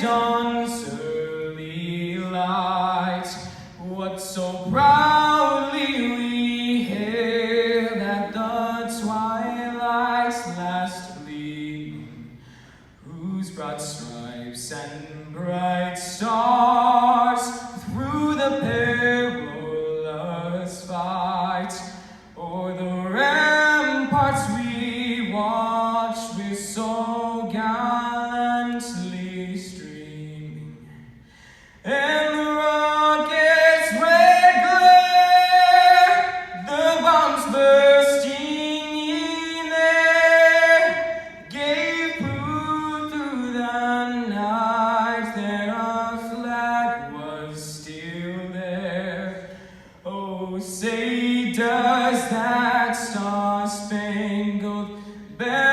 dawn's early light, what so proudly we hailed at the twilight's last gleaming, whose broad stripes and bright stars through the perilous fight o'er the ramparts we watched with so gallantly streaming, and the rocket's red glare, the bombs bursting in air, gave proof through the night that our flag was still there. Oh, say does that star-spangled banner